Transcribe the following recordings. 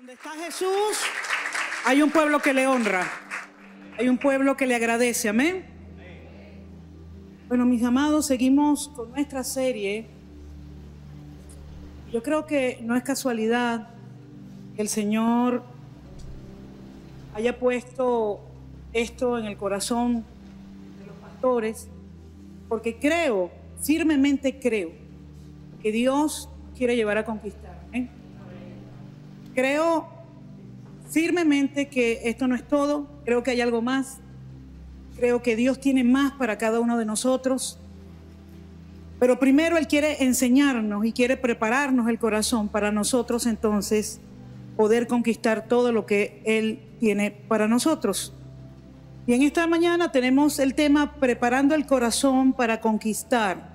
Donde está Jesús, hay un pueblo que le honra, hay un pueblo que le agradece, amén. Bueno, mis amados, seguimos con nuestra serie. Yo creo que no es casualidad que el Señor haya puesto esto en el corazón de los pastores, porque creo, firmemente creo, que Dios quiere llevar a conquistar, ¿eh? Creo firmemente que esto no es todo, creo que hay algo más, creo que Dios tiene más para cada uno de nosotros, pero primero Él quiere enseñarnos y quiere prepararnos el corazón para nosotros entonces poder conquistar todo lo que Él tiene para nosotros. Y en esta mañana tenemos el tema preparando el corazón para conquistar.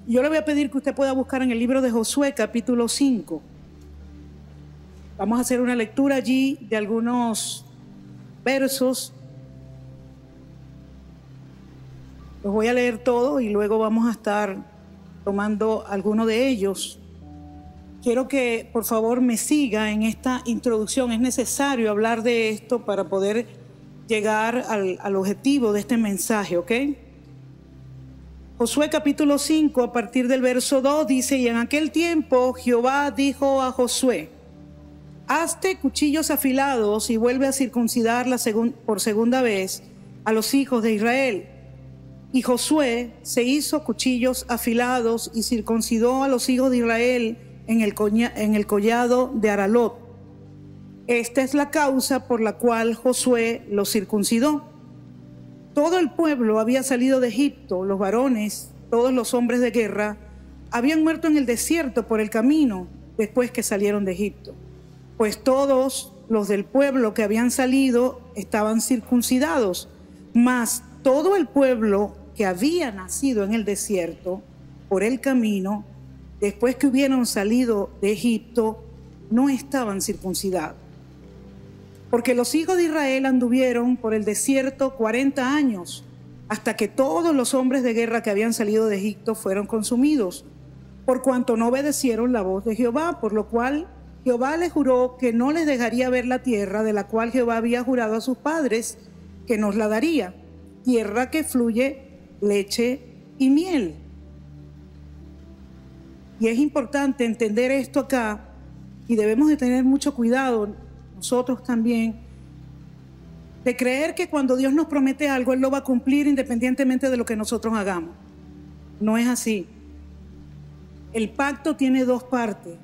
Yo le voy a pedir que usted pueda buscar en el libro de Josué capítulo 5. Vamos a hacer una lectura allí de algunos versos. Los voy a leer todos y luego vamos a estar tomando alguno de ellos. Quiero que por favor me siga en esta introducción. Es necesario hablar de esto para poder llegar al objetivo de este mensaje, ¿ok? Josué capítulo 5 a partir del verso 2 dice: y en aquel tiempo Jehová dijo a Josué: hazte cuchillos afilados y vuelve a circuncidar por segunda vez a los hijos de Israel. Y Josué se hizo cuchillos afilados y circuncidó a los hijos de Israel en el collado de Aralot. Esta es la causa por la cual Josué los circuncidó. Todo el pueblo había salido de Egipto, los varones, todos los hombres de guerra, habían muerto en el desierto por el camino después que salieron de Egipto. Pues todos los del pueblo que habían salido estaban circuncidados, mas todo el pueblo que había nacido en el desierto por el camino, después que hubieron salido de Egipto, no estaban circuncidados. Porque los hijos de Israel anduvieron por el desierto 40 años, hasta que todos los hombres de guerra que habían salido de Egipto fueron consumidos, por cuanto no obedecieron la voz de Jehová, por lo cual Jehová les juró que no les dejaría ver la tierra de la cual Jehová había jurado a sus padres que nos la daría, tierra que fluye leche y miel. Y es importante entender esto acá, y debemos de tener mucho cuidado nosotros también, de creer que cuando Dios nos promete algo, Él lo va a cumplir independientemente de lo que nosotros hagamos. No es así. El pacto tiene dos partes: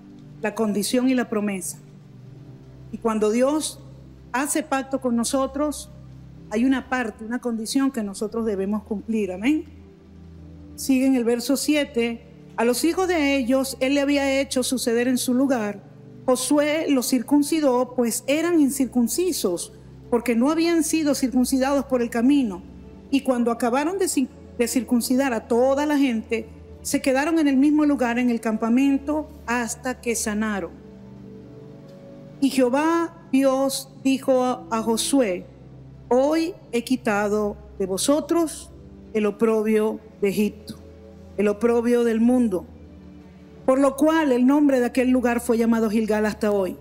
la condición y la promesa. Y cuando Dios hace pacto con nosotros, hay una parte, una condición que nosotros debemos cumplir. Amén. Sigue en el verso 7. A los hijos de ellos Él le había hecho suceder en su lugar. Josué los circuncidó, pues eran incircuncisos, porque no habían sido circuncidados por el camino. Y cuando acabaron de circuncidar a toda la gente, se quedaron en el mismo lugar en el campamento hasta que sanaron. Y Jehová Dios dijo a Josué: hoy he quitado de vosotros el oprobio de Egipto, el oprobio del mundo. Por lo cual el nombre de aquel lugar fue llamado Gilgal hasta hoy.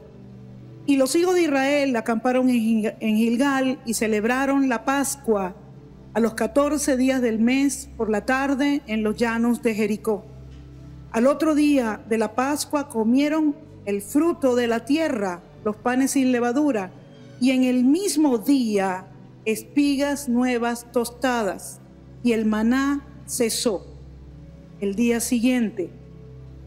Y los hijos de Israel acamparon en Gilgal y celebraron la Pascua a los 14 días del mes por la tarde en los llanos de Jericó. Al otro día de la Pascua comieron el fruto de la tierra, los panes sin levadura, y en el mismo día espigas nuevas tostadas, y el maná cesó. El día siguiente,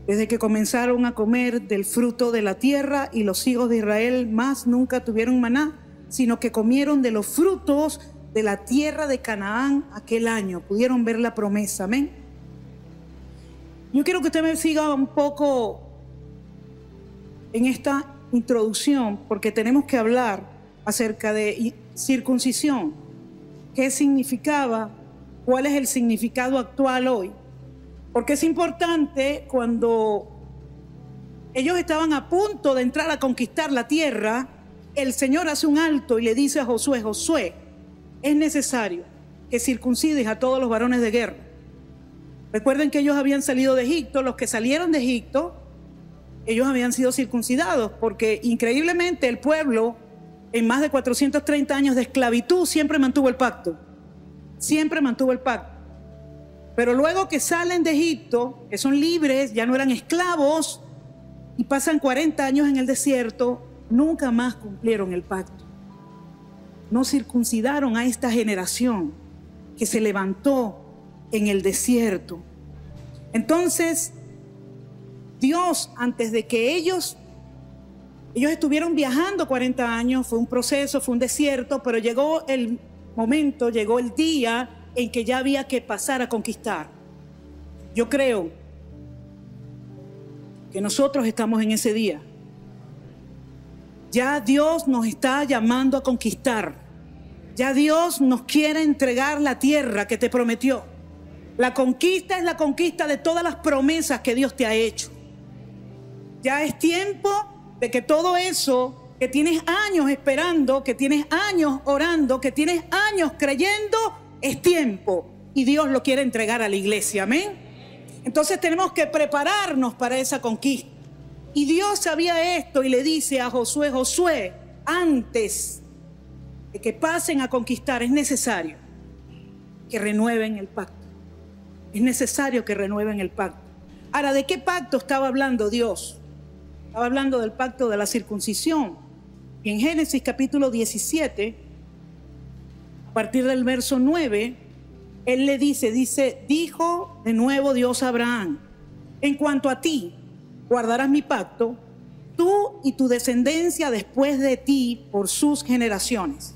desde que comenzaron a comer del fruto de la tierra, y los hijos de Israel más nunca tuvieron maná, sino que comieron de los frutos de la tierra de Canaán aquel año. Pudieron ver la promesa. Amén. Yo quiero que usted me siga un poco en esta introducción, porque tenemos que hablar acerca de circuncisión. ¿Qué significaba? ¿Cuál es el significado actual hoy? Porque es importante, cuando ellos estaban a punto de entrar a conquistar la tierra, el Señor hace un alto y le dice a Josué: Josué, es necesario que circuncides a todos los varones de guerra. Recuerden que ellos habían salido de Egipto. Los que salieron de Egipto ellos habían sido circuncidados, porque increíblemente el pueblo, en más de 430 años de esclavitud, siempre mantuvo el pacto. Siempre mantuvo el pacto. Pero luego que salen de Egipto, que son libres, ya no eran esclavos, y pasan 40 años en el desierto, nunca más cumplieron el pacto. No circuncidaron a esta generación que se levantó en el desierto. Entonces, Dios, antes de que ellos estuvieron viajando 40 años, fue un proceso, fue un desierto, pero llegó el momento, llegó el día en que ya había que pasar a conquistar. Yo creo que nosotros estamos en ese día. Ya Dios nos está llamando a conquistar. Ya Dios nos quiere entregar la tierra que te prometió. La conquista es la conquista de todas las promesas que Dios te ha hecho. Ya es tiempo de que todo eso que tienes años esperando, que tienes años orando, que tienes años creyendo, es tiempo. Y Dios lo quiere entregar a la iglesia. Amén. Entonces tenemos que prepararnos para esa conquista. Y Dios sabía esto y le dice a Josué: Josué, antes de que pasen a conquistar, es necesario que renueven el pacto. Es necesario que renueven el pacto. Ahora, ¿de qué pacto estaba hablando Dios? Estaba hablando del pacto de la circuncisión. Y en Génesis capítulo 17, a partir del verso 9, Él le dice, dijo de nuevo Dios a Abraham: en cuanto a ti, guardarás mi pacto, tú y tu descendencia después de ti por sus generaciones.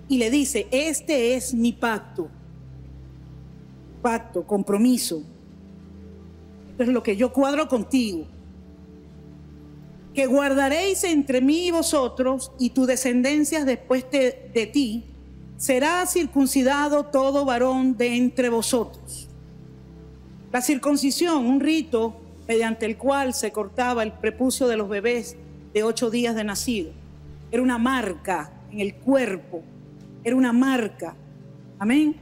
Y le dice: este es mi pacto. Pacto, compromiso. Esto es lo que yo cuadro contigo. Que guardaréis entre mí y vosotros y tu descendencia después de ti, será circuncidado todo varón de entre vosotros. La circuncisión, un rito mediante el cual se cortaba el prepucio de los bebés de 8 días de nacido. Era una marca en el cuerpo, era una marca. Amén.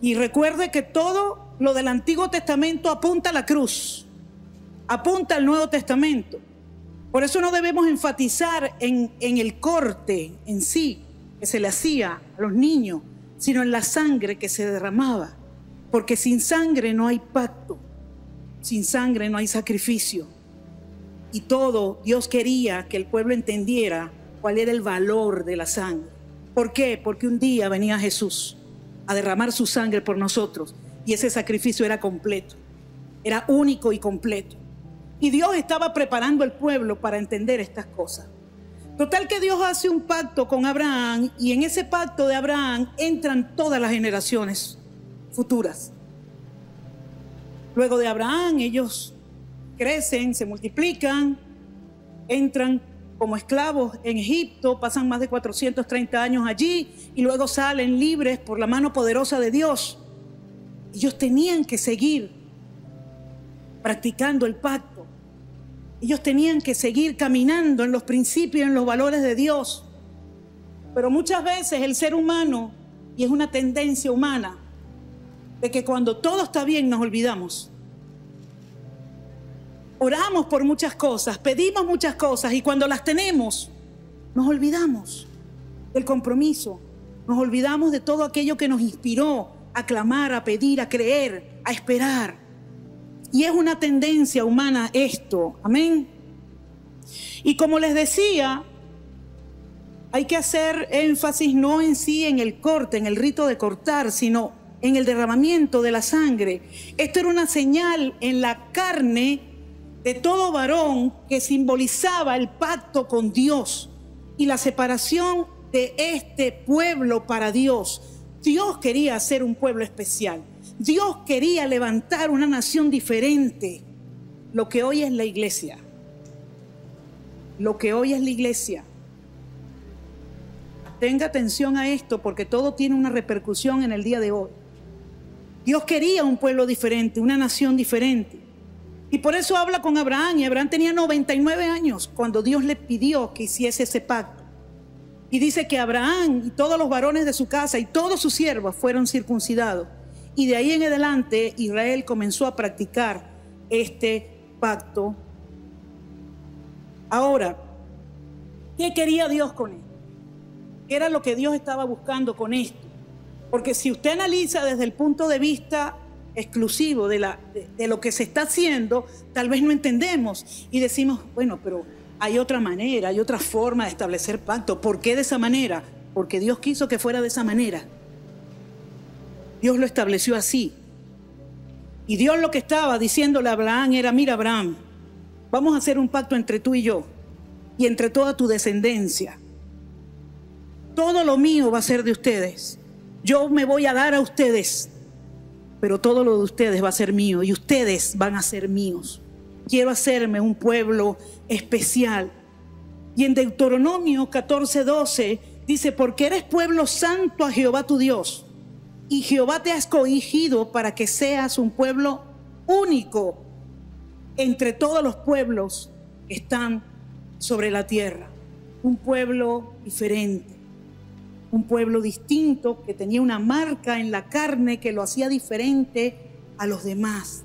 Y recuerde que todo lo del Antiguo Testamento apunta a la cruz, apunta al Nuevo Testamento. Por eso no debemos enfatizar en el corte en sí que se le hacía a los niños, sino en la sangre que se derramaba. Porque sin sangre no hay pacto, sin sangre no hay sacrificio. Y todo, Dios quería que el pueblo entendiera cuál era el valor de la sangre. ¿Por qué? Porque un día venía Jesús a derramar su sangre por nosotros y ese sacrificio era completo, era único y completo. Y Dios estaba preparando al pueblo para entender estas cosas. Total que Dios hace un pacto con Abraham y en ese pacto de Abraham entran todas las generaciones futuras. Luego de Abraham ellos crecen, se multiplican, entran como esclavos en Egipto, pasan más de 430 años allí y luego salen libres por la mano poderosa de Dios. Ellos tenían que seguir practicando el pacto. Ellos tenían que seguir caminando en los principios, en los valores de Dios. Pero muchas veces el ser humano, y es una tendencia humana, de que cuando todo está bien nos olvidamos. Oramos por muchas cosas, pedimos muchas cosas y cuando las tenemos, nos olvidamos del compromiso. Nos olvidamos de todo aquello que nos inspiró a clamar, a pedir, a creer, a esperar. Y es una tendencia humana esto, amén. Y como les decía, hay que hacer énfasis no en sí en el corte, en el rito de cortar, sino en el derramamiento de la sangre. Esto era una señal en la carne de todo varón que simbolizaba el pacto con Dios y la separación de este pueblo para Dios. Dios quería hacer un pueblo especial. Dios quería levantar una nación diferente. Lo que hoy es la iglesia. Lo que hoy es la iglesia. Tenga atención a esto porque todo tiene una repercusión en el día de hoy. Dios quería un pueblo diferente, una nación diferente. Y por eso habla con Abraham. Y Abraham tenía 99 años cuando Dios le pidió que hiciese ese pacto. Y dice que Abraham y todos los varones de su casa y todos sus siervos fueron circuncidados. Y de ahí en adelante Israel comenzó a practicar este pacto Ahora, ¿qué quería Dios con esto? ¿Qué era lo que Dios estaba buscando con esto? Porque si usted analiza desde el punto de vista exclusivo de lo que se está haciendo, tal vez no entendemos y decimos, bueno, pero hay otra manera, hay otra forma de establecer pacto. ¿Por qué de esa manera? Porque Dios quiso que fuera de esa manera. Dios lo estableció así. Y Dios lo que estaba diciéndole a Abraham era, mira Abraham, vamos a hacer un pacto entre tú y yo y entre toda tu descendencia. Todo lo mío va a ser de ustedes. Yo me voy a dar a ustedes, pero todo lo de ustedes va a ser mío y ustedes van a ser míos. Quiero hacerme un pueblo especial. Y en Deuteronomio 14:12 dice, porque eres pueblo santo a Jehová tu Dios, y Jehová te ha escogido para que seas un pueblo único entre todos los pueblos que están sobre la tierra. Un pueblo diferente. Un pueblo distinto que tenía una marca en la carne que lo hacía diferente a los demás.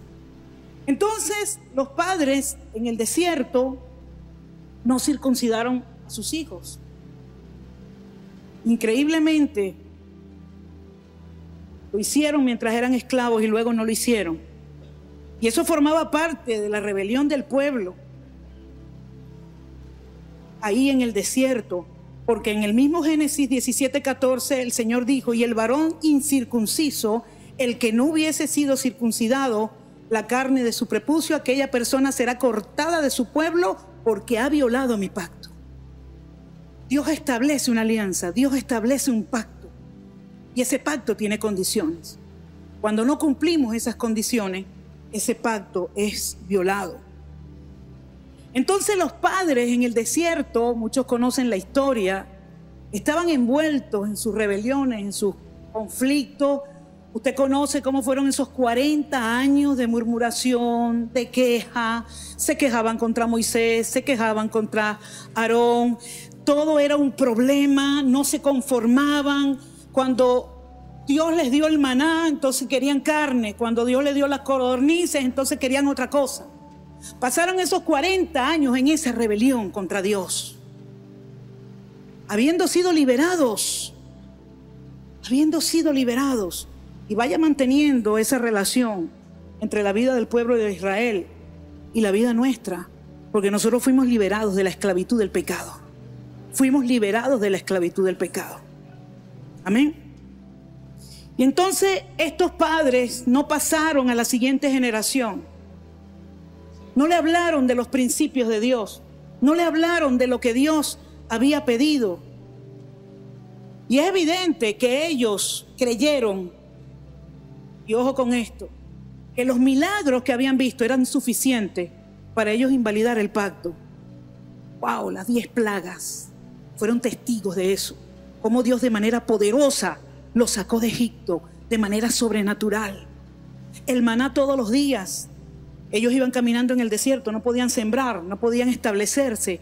Entonces, los padres en el desierto no circuncidaron a sus hijos. Increíblemente, lo hicieron mientras eran esclavos y luego no lo hicieron. Y eso formaba parte de la rebelión del pueblo ahí en el desierto. Porque en el mismo Génesis 17:14 el Señor dijo, y el varón incircunciso, el que no hubiese sido circuncidado, la carne de su prepucio, aquella persona será cortada de su pueblo porque ha violado mi pacto. Dios establece una alianza, Dios establece un pacto. Y ese pacto tiene condiciones. Cuando no cumplimos esas condiciones, ese pacto es violado. Entonces los padres en el desierto, muchos conocen la historia, estaban envueltos en sus rebeliones, en sus conflictos. Usted conoce cómo fueron esos 40 años de murmuración, de queja. Se quejaban contra Moisés, se quejaban contra Aarón. Todo era un problema, no se conformaban. Cuando Dios les dio el maná, entonces querían carne. Cuando Dios les dio las codornices, entonces querían otra cosa. Pasaron esos 40 años en esa rebelión contra Dios, habiendo sido liberados, y vaya manteniendo esa relación entre la vida del pueblo de Israel y la vida nuestra, porque nosotros fuimos liberados de la esclavitud del pecado. Fuimos liberados de la esclavitud del pecado. Amén. Y entonces estos padres no pasaron a la siguiente generación. No le hablaron de los principios de Dios. No le hablaron de lo que Dios había pedido. Y es evidente que ellos creyeron, y ojo con esto, que los milagros que habían visto eran suficientes para ellos invalidar el pacto. ¡Wow! Las 10 plagas fueron testigos de eso. Cómo Dios de manera poderosa los sacó de Egipto, de manera sobrenatural. El maná todos los días. Ellos iban caminando en el desierto, no podían sembrar, no podían establecerse.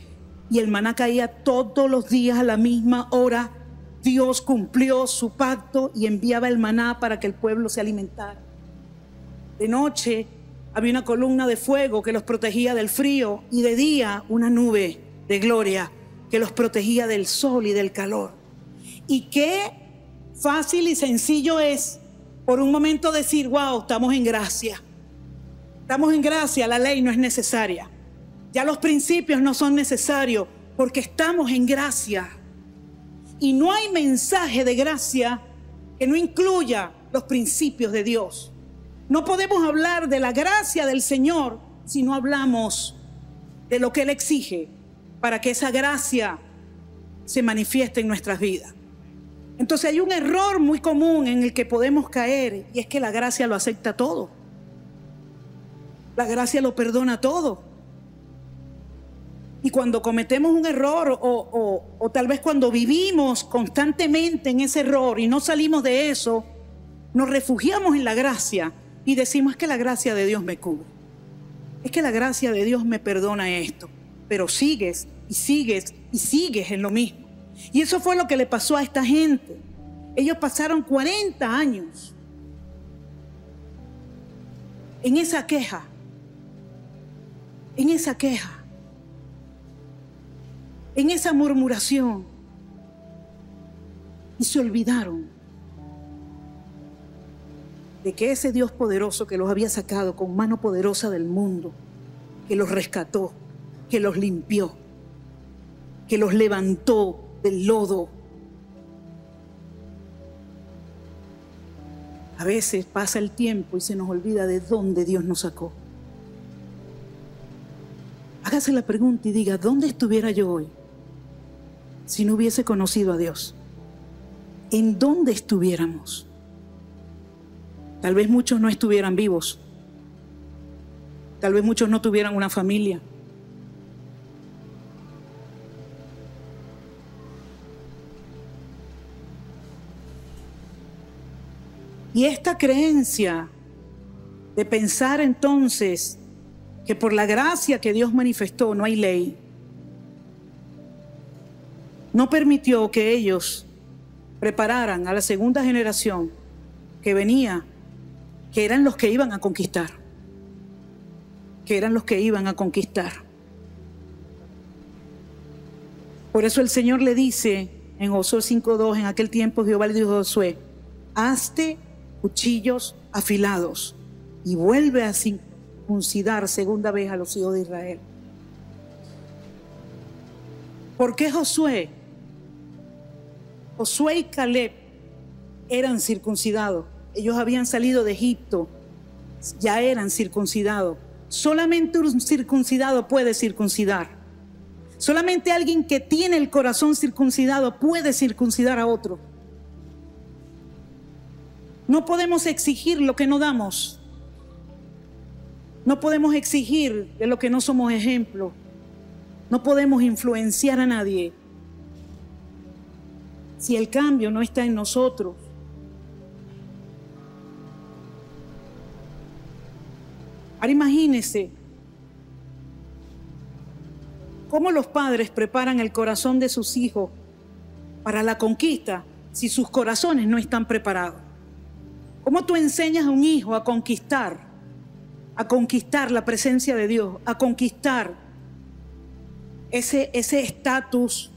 Y el maná caía todos los días a la misma hora. Dios cumplió su pacto y enviaba el maná para que el pueblo se alimentara. De noche había una columna de fuego que los protegía del frío y de día una nube de gloria que los protegía del sol y del calor. Y qué fácil y sencillo es por un momento decir, wow, estamos en gracia. Estamos en gracia, la ley no es necesaria. Ya los principios no son necesarios porque estamos en gracia. Y no hay mensaje de gracia que no incluya los principios de Dios. No podemos hablar de la gracia del Señor si no hablamos de lo que Él exige para que esa gracia se manifieste en nuestras vidas. Entonces hay un error muy común en el que podemos caer y es que la gracia lo acepta todo. La gracia lo perdona todo. Y cuando cometemos un error o tal vez cuando vivimos constantemente en ese error y no salimos de eso, nos refugiamos en la gracia y decimos es que la gracia de Dios me cubre. Es que la gracia de Dios me perdona esto. Pero sigues y sigues y sigues en lo mismo. Y eso fue lo que le pasó a esta gente. Ellos pasaron 40 años en esa queja. en esa murmuración y se olvidaron de que ese Dios poderoso que los había sacado con mano poderosa del mundo, que los rescató, que los limpió, que los levantó del lodo. A veces pasa el tiempo y se nos olvida de dónde Dios nos sacó. Hágase la pregunta y diga, ¿dónde estuviera yo hoy si no hubiese conocido a Dios? ¿En dónde estuviéramos? Tal vez muchos no estuvieran vivos. Tal vez muchos no tuvieran una familia. Y esta creencia de pensar entonces que por la gracia que Dios manifestó no hay ley, no permitió que ellos prepararan a la segunda generación que venía, que eran los que iban a conquistar, Por eso el Señor le dice en Josué 5:2, en aquel tiempo Jehová le dijo a Josué, hazte cuchillos afilados y vuelve a circuncidar segunda vez a los hijos de Israel. ¿Por qué Josué? Josué y Caleb eran circuncidados. Ellos habían salido de Egipto, ya eran circuncidados. Solamente un circuncidado puede circuncidar. Solamente alguien que tiene el corazón circuncidado puede circuncidar a otro. No podemos exigir lo que no damos. No podemos exigir de lo que no somos ejemplo. No podemos influenciar a nadie si el cambio no está en nosotros. Ahora imagínense cómo los padres preparan el corazón de sus hijos para la conquista si sus corazones no están preparados. ¿Cómo tú enseñas a un hijo a conquistar la presencia de Dios, a conquistar ese estatus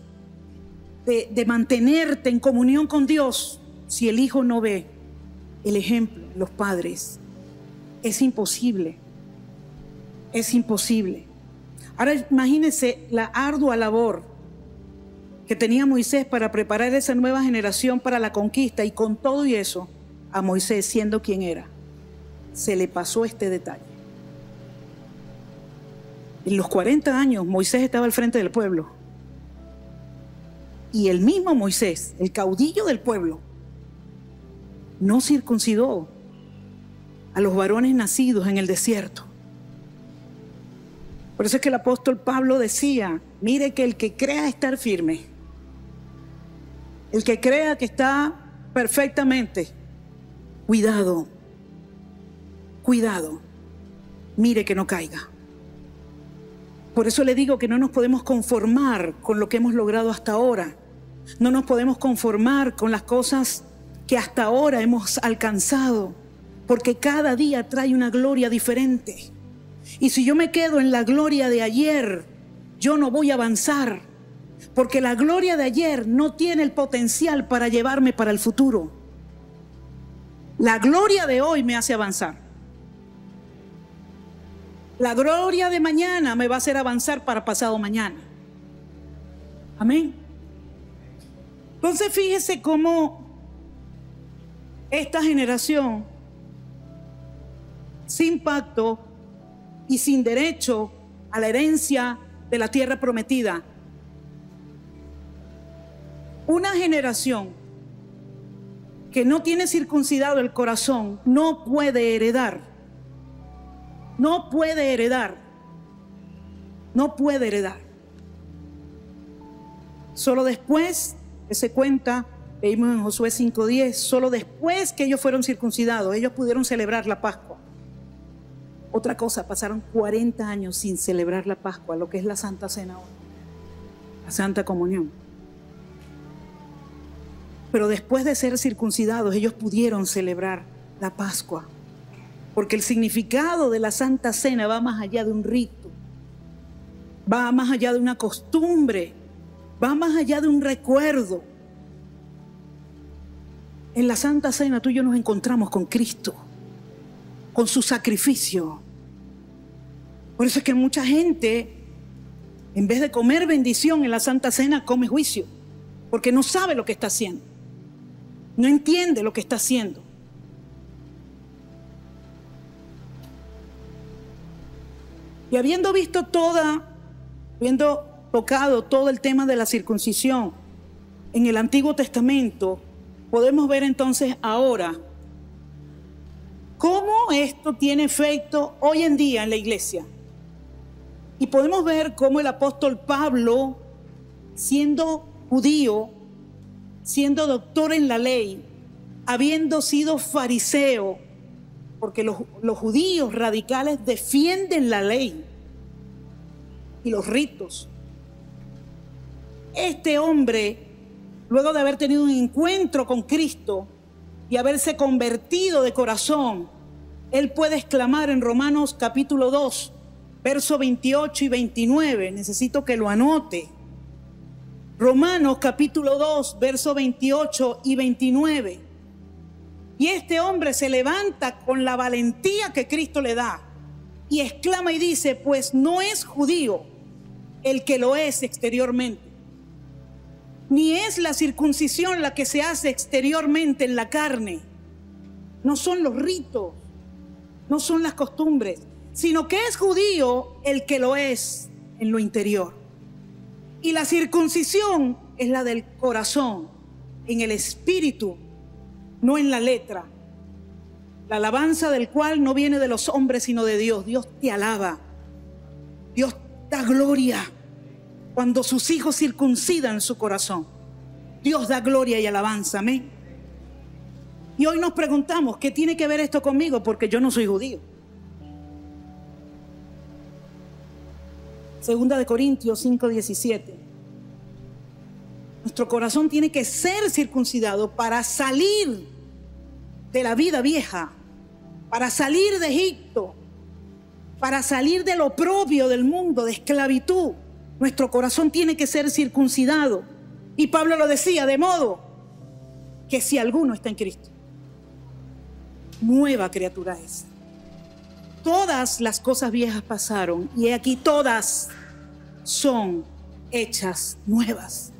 de mantenerte en comunión con Dios si el hijo no ve el ejemplo de los padres? Es imposible. Es imposible. Ahora imagínense la ardua labor que tenía Moisés para preparar esa nueva generación para la conquista, y con todo y eso, a Moisés, siendo quien era, se le pasó este detalle. En los 40 años Moisés estaba al frente del pueblo, y el mismo Moisés, el caudillo del pueblo, no circuncidó a los varones nacidos en el desierto. Por eso es que el apóstol Pablo decía, mire que el que crea estar firme, el que crea que está perfectamente, cuidado, mire que no caiga. Por eso le digo que no nos podemos conformar con lo que hemos logrado hasta ahora. No nos podemos conformar con las cosas que hasta ahora hemos alcanzado, porque cada día trae una gloria diferente. Y si yo me quedo en la gloria de ayer, yo no voy a avanzar, porque la gloria de ayer no tiene el potencial para llevarme para el futuro. La gloria de hoy me hace avanzar. La gloria de mañana me va a hacer avanzar para pasado mañana. Amén. Entonces fíjese cómo esta generación, sin pacto y sin derecho a la herencia de la tierra prometida, una generación que no tiene circuncidado el corazón no puede heredar. No puede heredar. No puede heredar. Solo después que se cuenta, leímos en Josué 5:10, solo después que ellos fueron circuncidados, ellos pudieron celebrar la Pascua. Otra cosa, pasaron 40 años sin celebrar la Pascua, lo que es la Santa Cena hoy, la Santa Comunión. Pero después de ser circuncidados, ellos pudieron celebrar la Pascua, porque el significado de la Santa Cena va más allá de un rito, va más allá de una costumbre, Va más allá de un recuerdo. En la Santa Cena tú y yo nos encontramos con Cristo, con su sacrificio. Por eso es que mucha gente, en vez de comer bendición en la Santa Cena, come juicio, porque no sabe lo que está haciendo, no entiende lo que está haciendo. Y habiendo tocado todo el tema de la circuncisión en el Antiguo Testamento, podemos ver entonces ahora cómo esto tiene efecto hoy en día en la iglesia. Y podemos ver cómo el apóstol Pablo, siendo judío, siendo doctor en la ley, habiendo sido fariseo, porque los judíos radicales defienden la ley y los ritos. Este hombre, luego de haber tenido un encuentro con Cristo y haberse convertido de corazón, él puede exclamar en Romanos capítulo 2, versos 28 y 29. Necesito que lo anote. Romanos capítulo 2, versos 28 y 29. Y este hombre se levanta con la valentía que Cristo le da y exclama y dice: pues no es judío el que lo es exteriormente, ni es la circuncisión la que se hace exteriormente en la carne. No son los ritos, no son las costumbres, sino que es judío el que lo es en lo interior. Y la circuncisión es la del corazón, en el espíritu, no en la letra. La alabanza del cual no viene de los hombres, sino de Dios. Dios te alaba. Dios da gloria cuando sus hijos circuncidan su corazón. Dios da gloria y alabanza. Amén. Y hoy nos preguntamos, ¿qué tiene que ver esto conmigo? Porque yo no soy judío. Segunda de Corintios 5:17. Nuestro corazón tiene que ser circuncidado para salir de la vida vieja, para salir de Egipto, para salir del oprobio del mundo, de esclavitud. Nuestro corazón tiene que ser circuncidado. Y Pablo lo decía, de modo que si alguno está en Cristo, nueva criatura es. Todas las cosas viejas pasaron y aquí todas son hechas nuevas.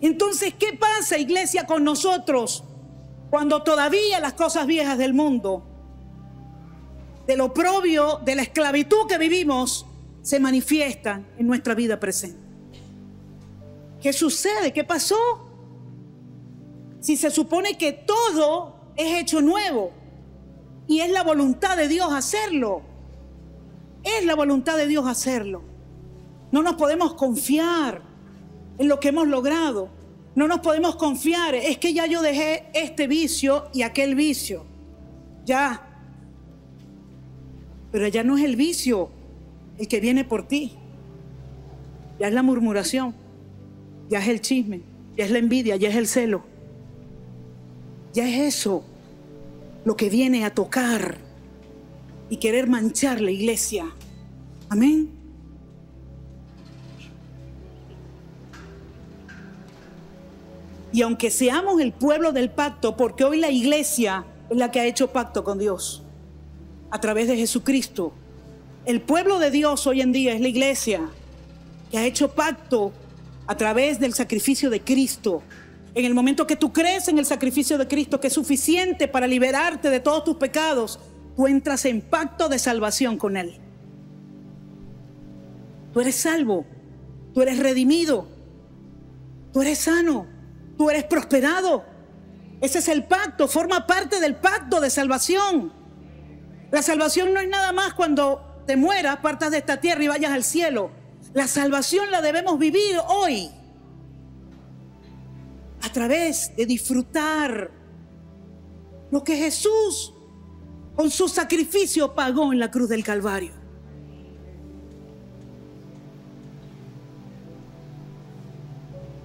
Entonces, ¿qué pasa, iglesia, con nosotros cuando todavía las cosas viejas del mundo, del oprobio, de la esclavitud que vivimos, se manifiestan en nuestra vida presente? ¿Qué sucede? ¿Qué pasó? Si se supone que todo es hecho nuevo y es la voluntad de Dios hacerlo. Es la voluntad de Dios hacerlo. No nos podemos confiar en lo que hemos logrado. No nos podemos confiar, es que ya yo dejé este vicio y aquel vicio. Ya. Pero ya no es el vicio el que viene por ti. Ya es la murmuración, ya es el chisme, ya es la envidia, ya es el celo. Ya es eso lo que viene a tocar y querer manchar la iglesia. Amén. Y aunque seamos el pueblo del pacto, porque hoy la iglesia es la que ha hecho pacto con Dios a través de Jesucristo. El pueblo de Dios hoy en día es la iglesia que ha hecho pacto a través del sacrificio de Cristo. En el momento que tú crees en el sacrificio de Cristo, que es suficiente para liberarte de todos tus pecados, tú entras en pacto de salvación con Él. Tú eres salvo, tú eres redimido, tú eres sano, tú eres prosperado. Ese es el pacto, forma parte del pacto de salvación. La salvación no es nada más cuando te mueras, partas de esta tierra y vayas al cielo. La salvación la debemos vivir hoy a través de disfrutar lo que Jesús con su sacrificio pagó en la cruz del Calvario.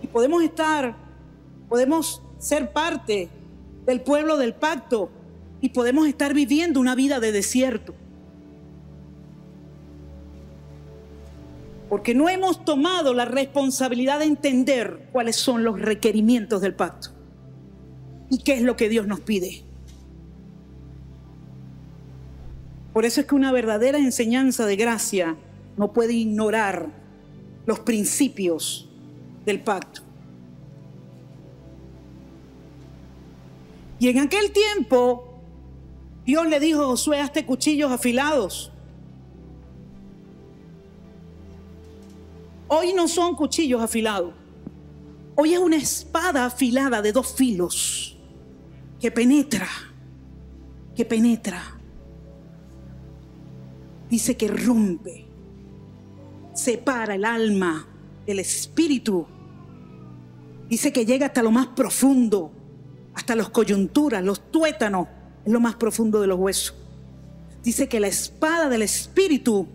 Y podemos ser parte del pueblo del pacto y podemos estar viviendo una vida de desierto. Porque no hemos tomado la responsabilidad de entender cuáles son los requerimientos del pacto y qué es lo que Dios nos pide. Por eso es que una verdadera enseñanza de gracia no puede ignorar los principios del pacto. Y en aquel tiempo, Dios le dijo a Josué: hazte cuchillos afilados. Hoy no son cuchillos afilados. Hoy es una espada afilada de 2 filos que penetra. Dice que rompe, separa el alma del espíritu. Dice que llega hasta lo más profundo, hasta las coyunturas, los tuétanos, es lo más profundo de los huesos. Dice que la espada del espíritu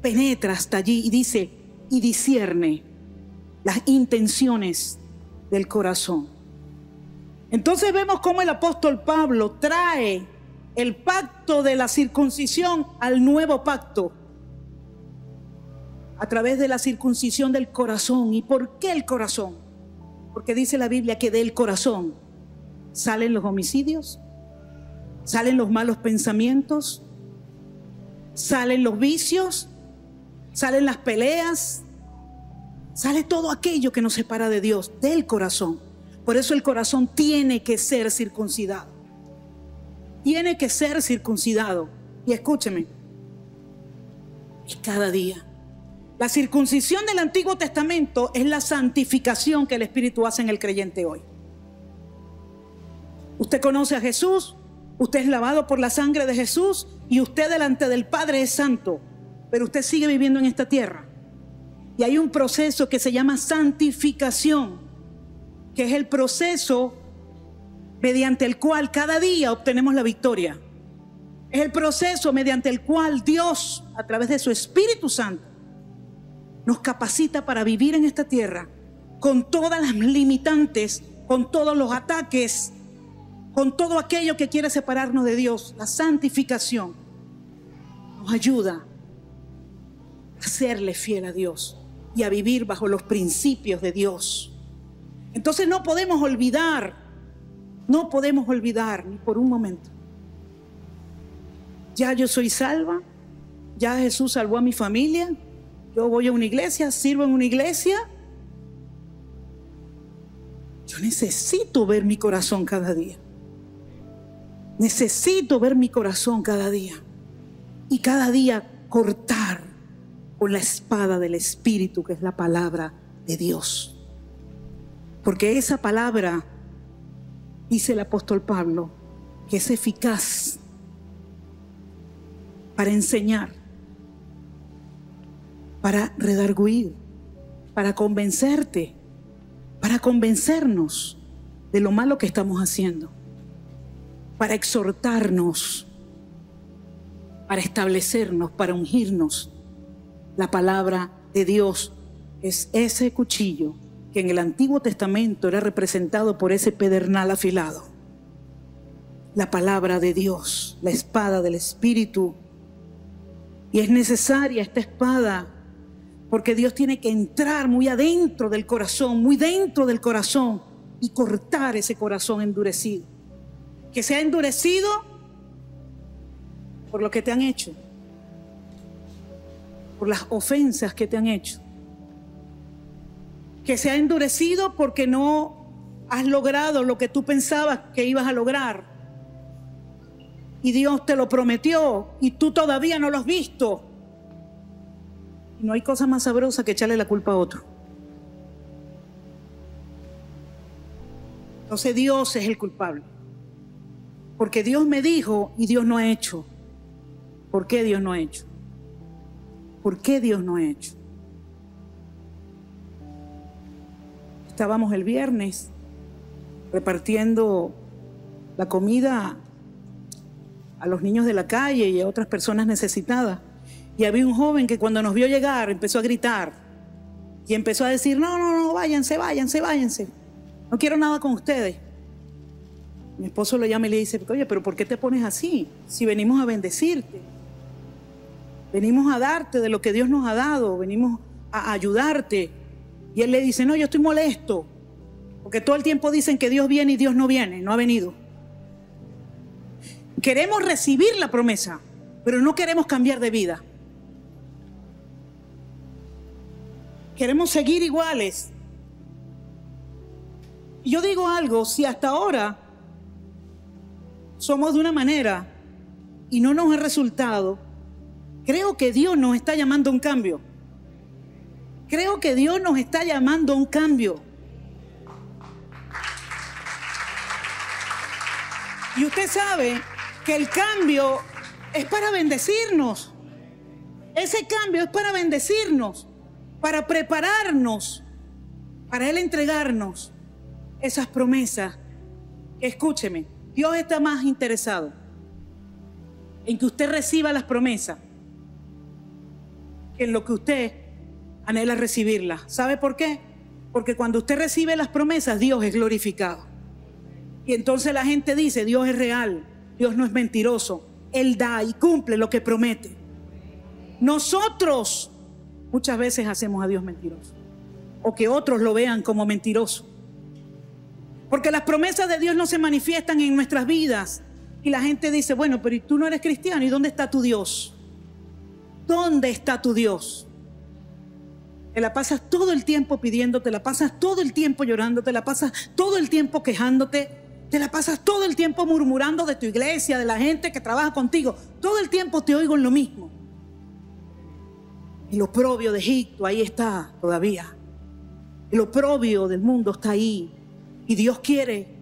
penetra hasta allí y dice, y discierne las intenciones del corazón. Entonces vemos cómo el apóstol Pablo trae el pacto de la circuncisión al nuevo pacto a través de la circuncisión del corazón. ¿Y por qué el corazón? Porque dice la Biblia que del corazón salen los homicidios, salen los malos pensamientos, salen los vicios, salen las peleas, sale todo aquello que nos separa de Dios, del corazón. Por eso el corazón tiene que ser circuncidado. Tiene que ser circuncidado. Y escúcheme, es cada día. La circuncisión del Antiguo Testamento es la santificación que el Espíritu hace en el creyente hoy. Usted conoce a Jesús, usted es lavado por la sangre de Jesús y usted delante del Padre es santo, pero usted sigue viviendo en esta tierra. Y hay un proceso que se llama santificación, que es el proceso mediante el cual cada día obtenemos la victoria. Es el proceso mediante el cual Dios, a través de su Espíritu Santo, nos capacita para vivir en esta tierra con todas las limitantes, con todos los ataques, con todo aquello que quiere separarnos de Dios. La santificación nos ayuda a serle fiel a Dios y a vivir bajo los principios de Dios. Entonces no podemos olvidar ni por un momento. Ya yo soy salva, ya Jesús salvó a mi familia, yo voy a una iglesia, sirvo en una iglesia. Yo necesito ver mi corazón cada día. Necesito ver mi corazón cada día. Y cada día cortar con la espada del Espíritu, que es la palabra de Dios. Porque esa palabra, dice el apóstol Pablo, que es eficaz para enseñar, para redarguir, para convencerte, para convencernos de lo malo que estamos haciendo, para exhortarnos, para establecernos, para ungirnos. La palabra de Dios es ese cuchillo que en el Antiguo Testamento era representado por ese pedernal afilado. La palabra de Dios, la espada del Espíritu. Y es necesaria esta espada porque Dios tiene que entrar muy adentro del corazón, muy dentro del corazón y cortar ese corazón endurecido. Que sea endurecido por lo que te han hecho, por las ofensas que te han hecho. Que sea endurecido porque no has logrado lo que tú pensabas que ibas a lograr. Y Dios te lo prometió y tú todavía no lo has visto. Y no hay cosa más sabrosa que echarle la culpa a otro. Entonces Dios es el culpable. Porque Dios me dijo y Dios no ha hecho. ¿Por qué Dios no ha hecho? ¿Por qué Dios no ha hecho? Estábamos el viernes repartiendo la comida a los niños de la calle y a otras personas necesitadas. Y había un joven que cuando nos vio llegar empezó a gritar y empezó a decir, no, váyanse. No quiero nada con ustedes. Mi esposo lo llama y le dice, oye, pero ¿por qué te pones así? Si venimos a bendecirte. Venimos a darte de lo que Dios nos ha dado. Venimos a ayudarte. Y él le dice, no, yo estoy molesto, porque todo el tiempo dicen que Dios viene y Dios no viene, no ha venido. Queremos recibir la promesa, pero no queremos cambiar de vida. Queremos seguir iguales. Y yo digo algo, si hasta ahora somos de una manera y no nos ha resultado, creo que Dios nos está llamando a un cambio. Creo que Dios nos está llamando a un cambio. Y usted sabe que el cambio es para bendecirnos. Ese cambio es para bendecirnos, para prepararnos, para Él entregarnos esas promesas. Escúcheme, Dios está más interesado en que usted reciba las promesas que en lo que usted anhela recibirlas. ¿Sabe por qué? Porque cuando usted recibe las promesas, Dios es glorificado. Y entonces la gente dice, Dios es real, Dios no es mentiroso. Él da y cumple lo que promete. Nosotros muchas veces hacemos a Dios mentiroso, o que otros lo vean como mentiroso. Porque las promesas de Dios no se manifiestan en nuestras vidas. Y la gente dice, bueno, pero tú no eres cristiano, ¿y dónde está tu Dios? ¿Dónde está tu Dios? Te la pasas todo el tiempo pidiendo, te la pasas todo el tiempo llorando, te la pasas todo el tiempo quejándote, te la pasas todo el tiempo murmurando de tu iglesia, de la gente que trabaja contigo. Todo el tiempo te oigo en lo mismo. El oprobio de Egipto ahí está todavía. El oprobio del mundo está ahí. Y Dios quiere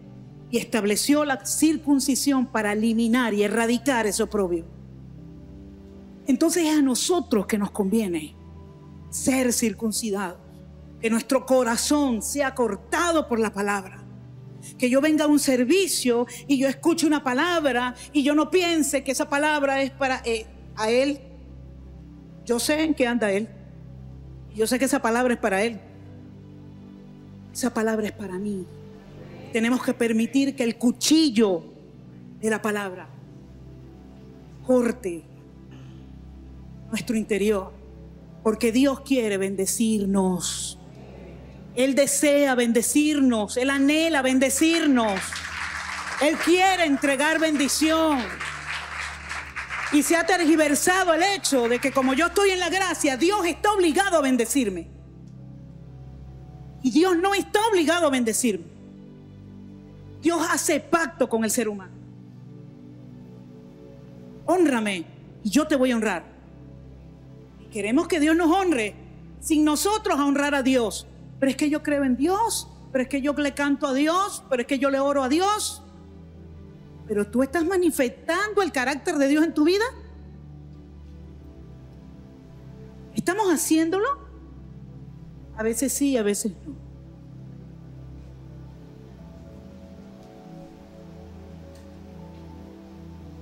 y estableció la circuncisión para eliminar y erradicar ese oprobio. Entonces es a nosotros que nos conviene ser circuncidados, que nuestro corazón sea cortado por la palabra, que yo venga a un servicio y yo escuche una palabra y yo no piense que esa palabra es para a él. Yo sé en qué anda él, yo sé que esa palabra es para él, esa palabra es para mí. Tenemos que permitir que el cuchillo de la palabra corte nuestro interior, porque Dios quiere bendecirnos. Él desea bendecirnos, Él anhela bendecirnos. Él quiere entregar bendición. Y se ha tergiversado el hecho de que como yo estoy en la gracia, Dios está obligado a bendecirme. Y Dios no está obligado a bendecirme. Dios hace pacto con el ser humano. Hónrame y yo te voy a honrar. Y queremos que Dios nos honre sin nosotros a honrar a Dios. Pero es que yo creo en Dios, pero es que yo le canto a Dios, pero es que yo le oro a Dios. Pero tú estás manifestando el carácter de Dios en tu vida. ¿Estamos haciéndolo? A veces sí, a veces no.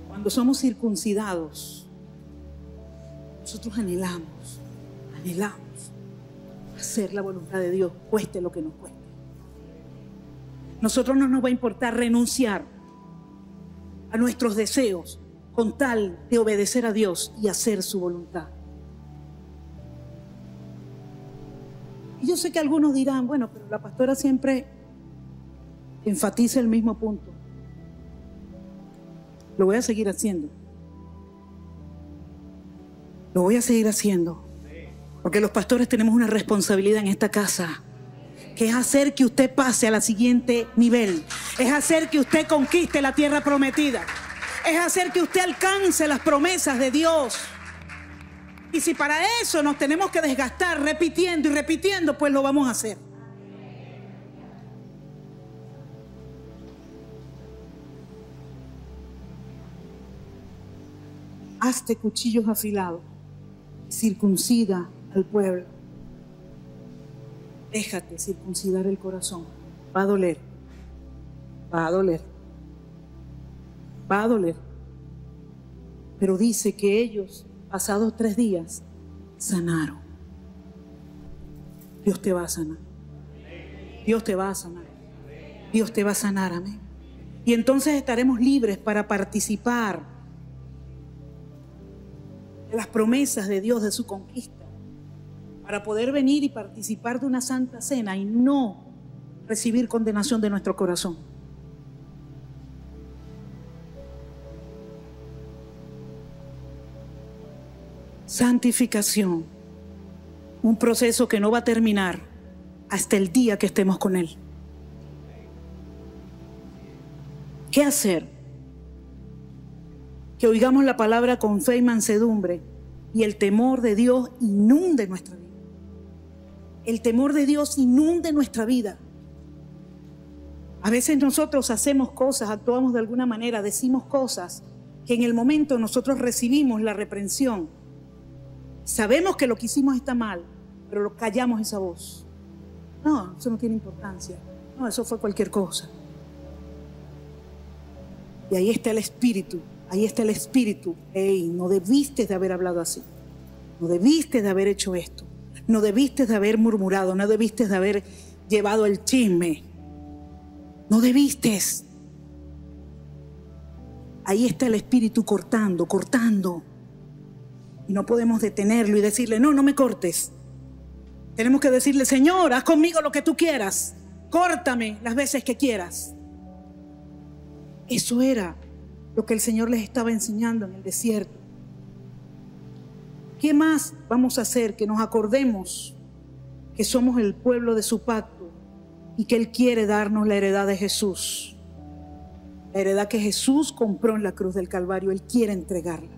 Cuando somos circuncidados, nosotros anhelamos hacer la voluntad de Dios, cueste lo que nos cueste. Nosotros no nos va a importar renunciar a nuestros deseos con tal de obedecer a Dios y hacer su voluntad. Y yo sé que algunos dirán, bueno, pero la pastora siempre enfatiza el mismo punto. Lo voy a seguir haciendo. Lo voy a seguir haciendo. Porque los pastores tenemos una responsabilidad en esta casa, que es hacer que usted pase a la siguiente nivel. Es hacer que usted conquiste la tierra prometida. Es hacer que usted alcance las promesas de Dios. Y si para eso nos tenemos que desgastar repitiendo y repitiendo, pues lo vamos a hacer. Hazte cuchillos afilados, circuncida al pueblo. Déjate circuncidar el corazón. Va a doler, va a doler, va a doler. Pero dice que ellos, pasados 3 días, sanaron. Dios te va a sanar. Dios te va a sanar. Dios te va a sanar, amén. Y entonces estaremos libres para participar de las promesas de Dios, de su conquista. para poder venir y participar de una santa cena y no recibir condenación de nuestro corazón. Santificación, un proceso que no va a terminar hasta el día que estemos con Él. ¿Qué hacer? Que oigamos la palabra con fe y mansedumbre y el temor de Dios inunde nuestra vida. El temor de Dios inunde nuestra vida. A veces nosotros hacemos cosas, actuamos de alguna manera, decimos cosas que en el momento nosotros recibimos la reprensión. Sabemos que lo que hicimos está mal, pero lo callamos esa voz. No, eso no tiene importancia. No, eso fue cualquier cosa. Y ahí está el espíritu. Ahí está el espíritu. Ey, no debiste de haber hablado así. No debiste de haber hecho esto. No debiste de haber murmurado. No debiste de haber llevado el chisme. No debiste. Ahí está el espíritu cortando, cortando. Y no podemos detenerlo y decirle, no, no me cortes. Tenemos que decirle, Señor, haz conmigo lo que tú quieras. Córtame las veces que quieras. Eso era lo que el Señor les estaba enseñando en el desierto. ¿Qué más vamos a hacer? Que nos acordemos que somos el pueblo de su pacto y que Él quiere darnos la heredad de Jesús. La heredad que Jesús compró en la cruz del Calvario. Él quiere entregarla.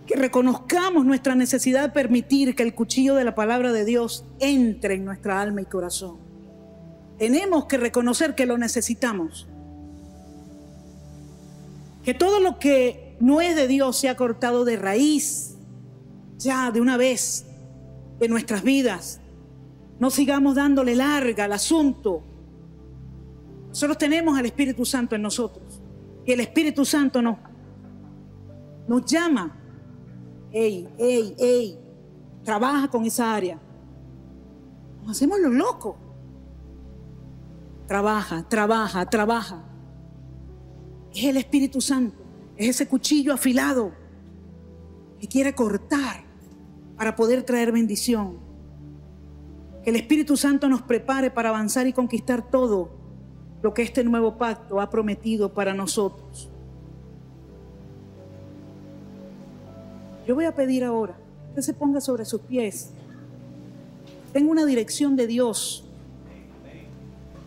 Que reconozcamos nuestra necesidad de permitir que el cuchillo de la palabra de Dios entre en nuestra alma y corazón. Tenemos que reconocer que lo necesitamos. Que todo lo que no es de Dios sea cortado de raíz, ya de una vez, de nuestras vidas. No sigamos dándole larga al asunto. Nosotros tenemos al Espíritu Santo en nosotros. Y el Espíritu Santo nos llama. Ey, trabaja con esa área. Nos hacemos los locos. Trabaja. Es el Espíritu Santo, es ese cuchillo afilado que quiere cortar para poder traer bendición. Que el Espíritu Santo nos prepare para avanzar y conquistar todo lo que este nuevo pacto ha prometido para nosotros. Yo voy a pedir ahora que usted se ponga sobre sus pies. Tengo una dirección de Dios.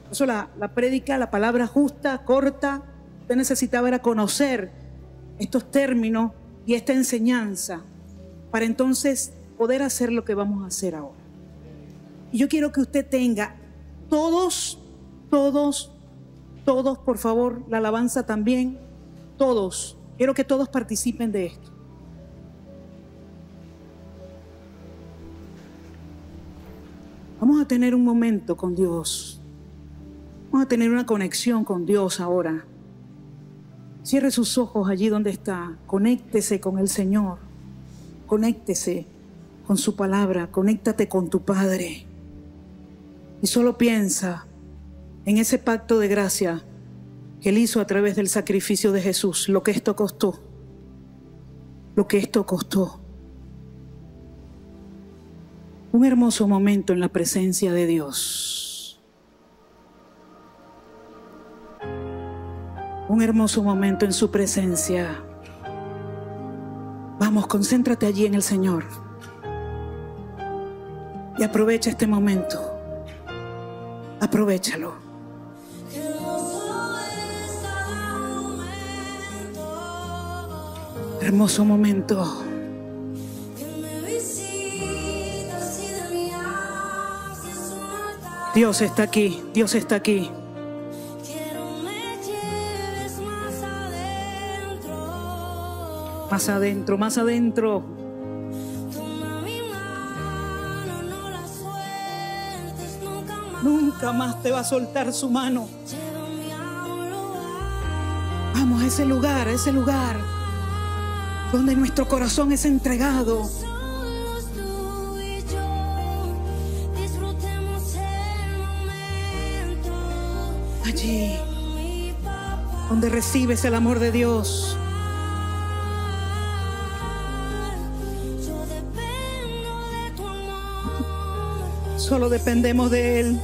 Por eso la prédica, la palabra justa, corta. Usted necesitaba era conocer estos términos y esta enseñanza para entonces poder hacer lo que vamos a hacer ahora. Y yo quiero que usted tenga todos, por favor, la alabanza también, todos. Quiero que todos participen de esto. Vamos a tener un momento con Dios. Vamos a tener una conexión con Dios ahora. Cierre sus ojos allí donde está. Conéctese con el Señor. Conéctese con su palabra. Conéctate con tu Padre. Y solo piensa en ese pacto de gracia que Él hizo a través del sacrificio de Jesús. Lo que esto costó. Lo que esto costó. Un hermoso momento en la presencia de Dios. Un hermoso momento en su presencia. Vamos, concéntrate allí en el Señor. Y aprovecha este momento. Aprovechalo. Hermoso momento. Dios está aquí, Dios está aquí. Más adentro, más adentro. Nunca más te va a soltar su mano. Vamos a ese lugar donde nuestro corazón es entregado. Allí donde recibes el amor de Dios. Solo dependemos de Él.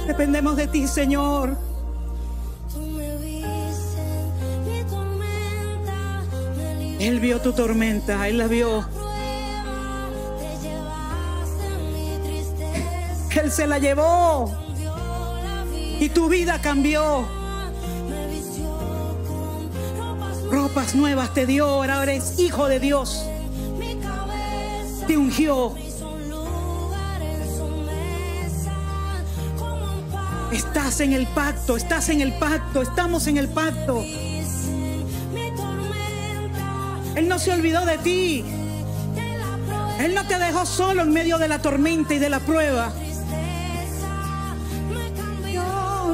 Dependemos de ti, Señor. Él vio tu tormenta, Él la vio. Él se la llevó y tu vida cambió. Ropas nuevas te dio, ahora eres hijo de Dios. Te ungió. Estás en el pacto, estás en el pacto, estamos en el pacto. Él no se olvidó de ti. Él no te dejó solo en medio de la tormenta y de la prueba.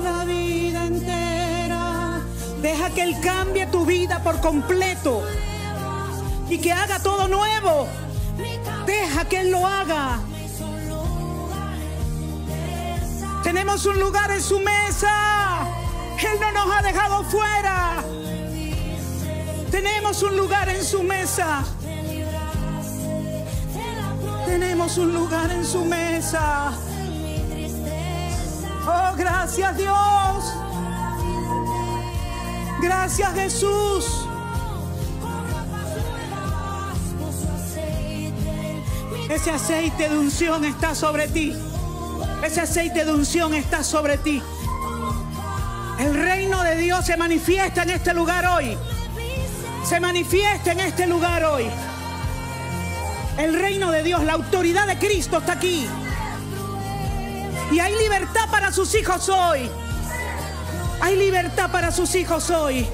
La vida entera. Deja que Él cambie tu vida por completo y que haga todo nuevo. Deja que Él lo haga. Tenemos un lugar en su mesa. Él no nos ha dejado fuera. Tenemos un lugar en su mesa. Tenemos un lugar en su mesa. Oh, gracias Dios. Gracias Jesús. Ese aceite de unción está sobre ti. Ese aceite de unción está sobre ti. El reino de Dios se manifiesta en este lugar hoy. Se manifiesta en este lugar hoy. El reino de Dios, la autoridad de Cristo está aquí. Y hay libertad para sus hijos hoy. Hay libertad para sus hijos hoy.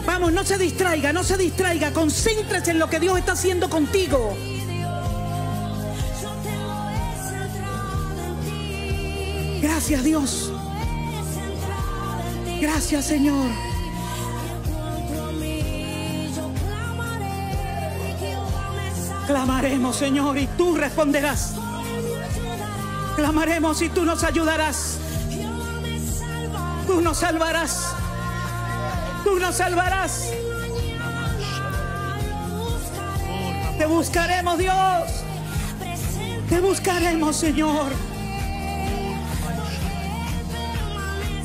Vamos, no se distraiga, no se distraiga. Concéntrese en lo que Dios está haciendo contigo. Gracias Dios. Gracias Señor. Clamaremos, Señor, y tú responderás. Clamaremos y tú nos ayudarás. Tú nos salvarás. Tú nos salvarás. Te buscaremos, Dios. Te buscaremos, Señor.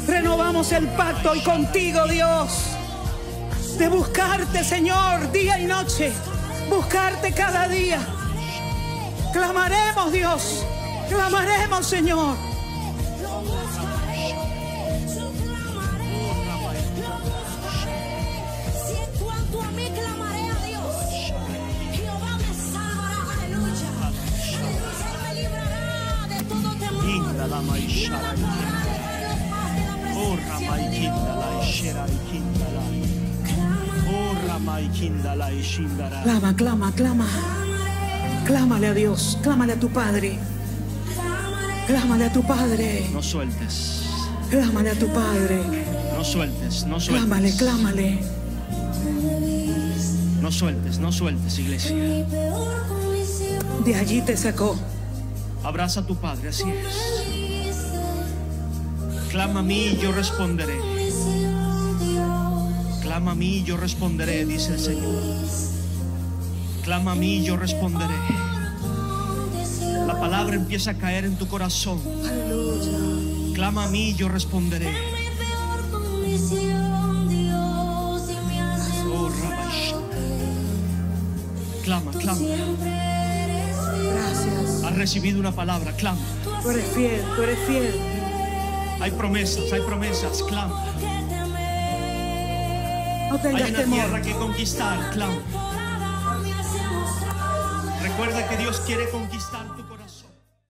Renovamos el pacto y contigo, Dios. De buscarte, Señor, día y noche. Buscarte cada día. Clamaremos, Dios. Clamaremos, Señor. Si en cuanto a mí clamaré a Dios, Jehová me salvará. Aleluya. Aleluya. Él me librará de todo temor. Y me llevará Clama, clama, clama. Clámale a Dios, clámale a tu Padre. Clámale a tu Padre. No sueltes. Clámale a tu Padre. No sueltes, no sueltes. Clámale, clámale. No sueltes, no sueltes, iglesia. De allí te sacó. Abraza a tu Padre, así es. Clama a mí y yo responderé. Clama a mí y yo responderé, dice el Señor. Clama a mí y yo responderé. La palabra empieza a caer en tu corazón. Clama a mí y yo responderé. Oh, Rabash. Clama, clama. Gracias. Has recibido una palabra, clama. Tú eres fiel, tú eres fiel. Hay promesas, clama. No Hay tengas una temor. tierra que conquistar, clama. Recuerda que Dios quiere conquistar tu corazón.